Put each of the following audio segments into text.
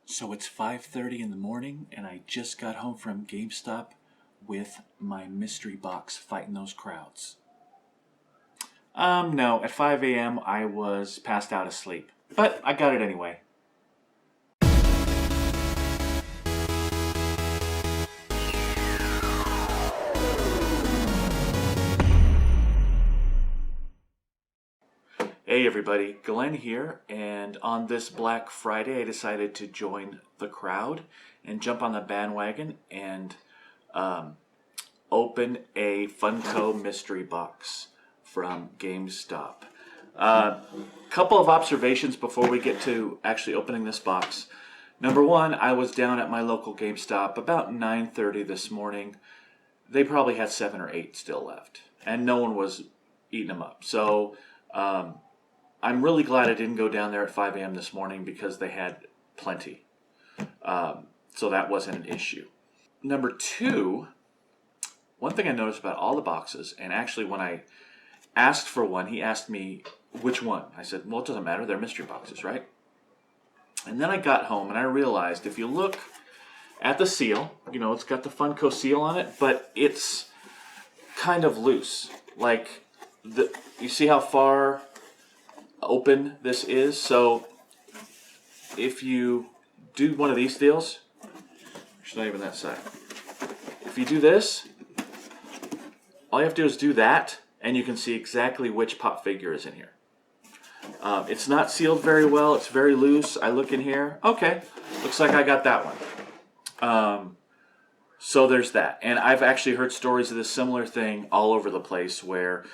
So it's 5:30 in the morning and I just got home from GameStop with my mystery box fighting those crowds. No, at 5 a.m. I was passed out asleep, but I got it anyway. Hey everybody, Glenn here, and on this Black Friday I decided to join the crowd and jump on the bandwagon and open a Funko mystery box from GameStop. Couple of observations before we get to actually opening this box. Number one, I was down at my local GameStop about 9:30 this morning. They probably had 7 or 8 still left, and no one was eating them up. So I'm really glad I didn't go down there at 5 a.m. this morning because they had plenty. So that wasn't an issue. Number two, one thing I noticed about all the boxes, and actually when I asked for one, he asked me which one. I said, well, it doesn't matter. They're mystery boxes, right? And then I got home and I realized if you look at the seal, you know, it's got the Funko seal on it, but it's kind of loose. Like, you see how far open this is? So if you do one of these deals, it's not even that side. If you do this, all you have to do is do that, and you can see exactly which pop figure is in here. It's not sealed very well. It's very loose. I look in here. Okay, looks like I got that one. So there's that. And I've actually heard stories of this similar thing all over the place where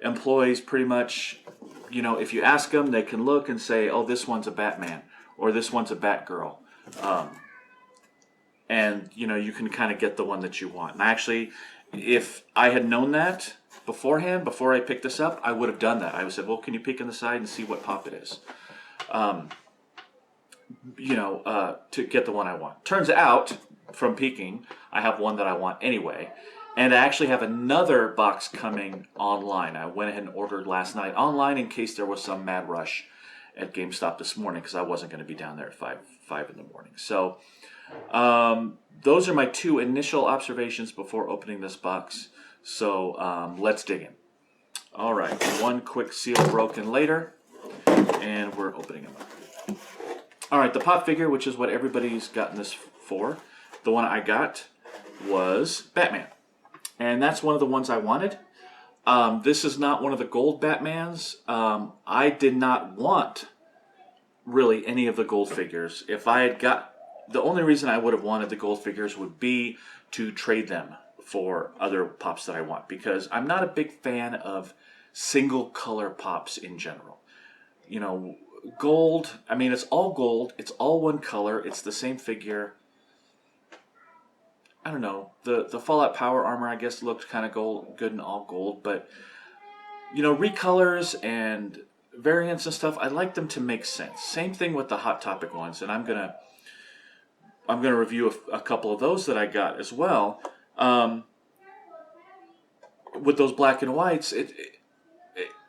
employees pretty much, you know, if you ask them, they can look and say, oh, this one's a Batman or this one's a Batgirl. And, you know, you can kind of get the one that you want. And actually, if I had known that beforehand, before I picked this up, I would have done that. I would have said, well, can you peek in the side and see what pop it is? You know, to get the one I want. Turns out, from peeking, I have one that I want anyway. And I actually have another box coming online. I went ahead and ordered last night online in case there was some mad rush at GameStop this morning because I wasn't going to be down there at 5 in the morning. So those are my two initial observations before opening this box. So let's dig in. All right, one quick seal broken later, and we're opening them up. All right, the pop figure, which is what everybody's gotten this for, the one I got was Batman. And that's one of the ones I wanted. This is not one of the gold Batmans. I did not want really any of the gold figures. If I had got, the only reason I would have wanted the gold figures would be to trade them for other pops that I want, because I'm not a big fan of single color pops in general. You know, gold, I mean, it's all gold, it's all one color, it's the same figure. I don't know, the Fallout Power Armor I guess looked kind of good and all gold, but you know, recolors and variants and stuff, I like them to make sense. Same thing with the Hot Topic ones, and I'm gonna review a couple of those that I got as well. With those black and whites,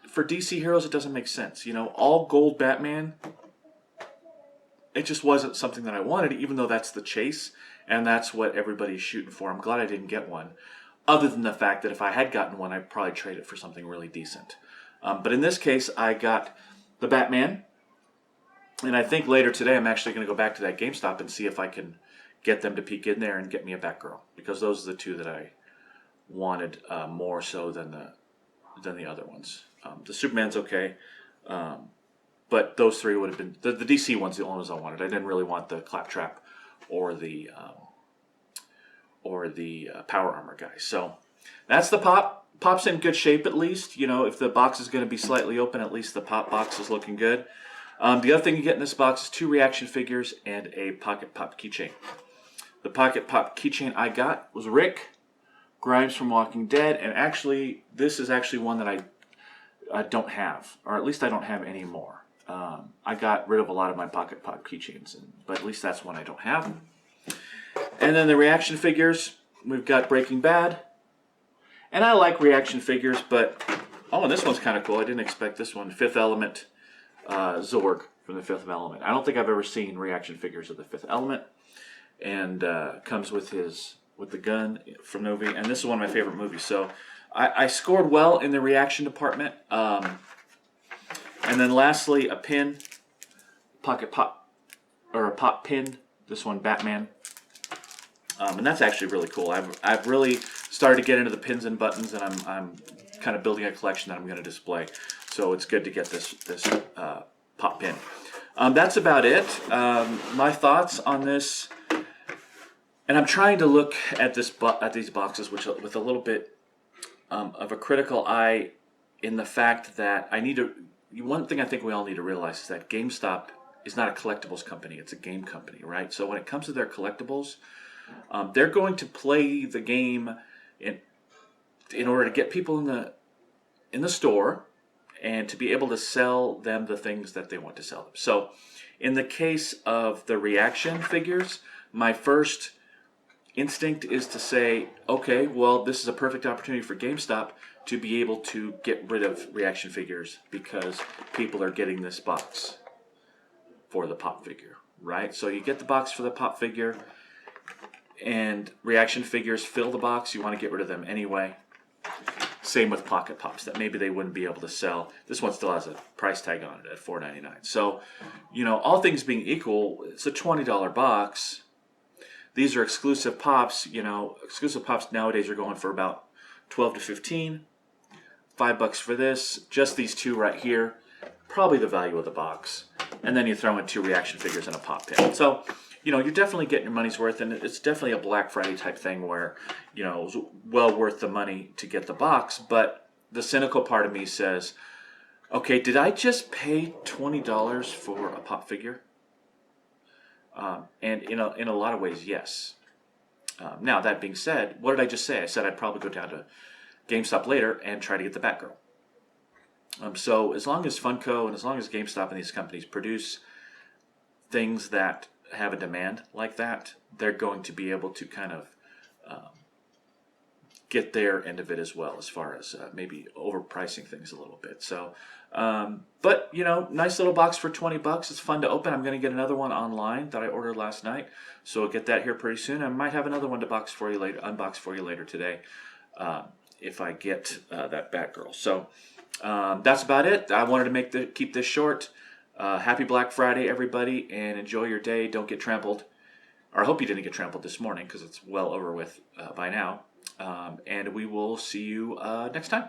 for DC heroes it doesn't make sense. You know, all gold Batman, it just wasn't something that I wanted, even though that's the chase. And that's what everybody's shooting for. I'm glad I didn't get one. Other than the fact that if I had gotten one, I'd probably trade it for something really decent. But in this case, I got the Batman. And I think later today, I'm actually going to go back to that GameStop and see if I can get them to peek in there and get me a Batgirl. Because those are the two that I wanted more so than the other ones. The Superman's okay. But those three would have been... The DC one's the only ones I wanted. I didn't really want the Claptrap or the Power Armor guy. So that's the pop. Pop's in good shape at least. You know, if the box is going to be slightly open, at least the pop box is looking good. The other thing you get in this box is 2 reaction figures and a Pocket Pop keychain. The Pocket Pop keychain I got was Rick Grimes from Walking Dead, and actually this is actually one that I don't have, or at least I don't have anymore. I got rid of a lot of my Pocket Pop keychains, but at least that's one I don't have. And then the reaction figures, we've got Breaking Bad. And I like reaction figures, but... Oh, and this one's kind of cool. I didn't expect this one. Fifth Element Zorg from the Fifth Element. I don't think I've ever seen reaction figures of the Fifth Element, and comes with the gun from the movie. And this is one of my favorite movies. So I scored well in the reaction department. And then lastly, a pin, pocket pop, or a pop pin. This one, Batman. And that's actually really cool. I've really started to get into the pins and buttons, and I'm kind of building a collection that I'm going to display. So it's good to get this pop pin. That's about it. My thoughts on this, and I'm trying to look at these boxes with a little bit of a critical eye, in the fact that one thing I think we all need to realize is that GameStop is not a collectibles company; it's a game company, right? So when it comes to their collectibles, they're going to play the game in order to get people in the store, and to be able to sell them the things that they want to sell them. So in the case of the reaction figures, my first instinct is to say, okay, well, this is a perfect opportunity for GameStop to be able to get rid of reaction figures, because people are getting this box for the pop figure, right? So you get the box for the pop figure, and reaction figures fill the box. You want to get rid of them anyway. Same with pocket pops that maybe they wouldn't be able to sell. This one still has a price tag on it at $4.99. So, all things being equal, it's a $20 box. These are exclusive pops. Exclusive pops nowadays are going for about $12 to $15. $5 for this. Just these two right here, probably the value of the box. And then you throw in 2 reaction figures and a pop pin. So, you're definitely getting your money's worth, and it's definitely a Black Friday type thing where, it was well worth the money to get the box. But the cynical part of me says, okay, did I just pay $20 for a pop figure? And in a lot of ways, yes. Now, that being said, what did I just say? I said I'd probably go down to GameStop later and try to get the Batgirl. So as long as Funko and as long as GameStop and these companies produce things that have a demand like that, they're going to be able to kind of get their end of it as well, as far as maybe overpricing things a little bit. So, but nice little box for $20. It's fun to open. I'm going to get another one online that I ordered last night, so I'll get that here pretty soon. I might have another one to unbox for you later today, if I get that Batgirl. So that's about it. I wanted to keep this short. Happy Black Friday, everybody, and enjoy your day. Don't get trampled. Or I hope you didn't get trampled this morning, because it's well over with by now. And we will see you next time.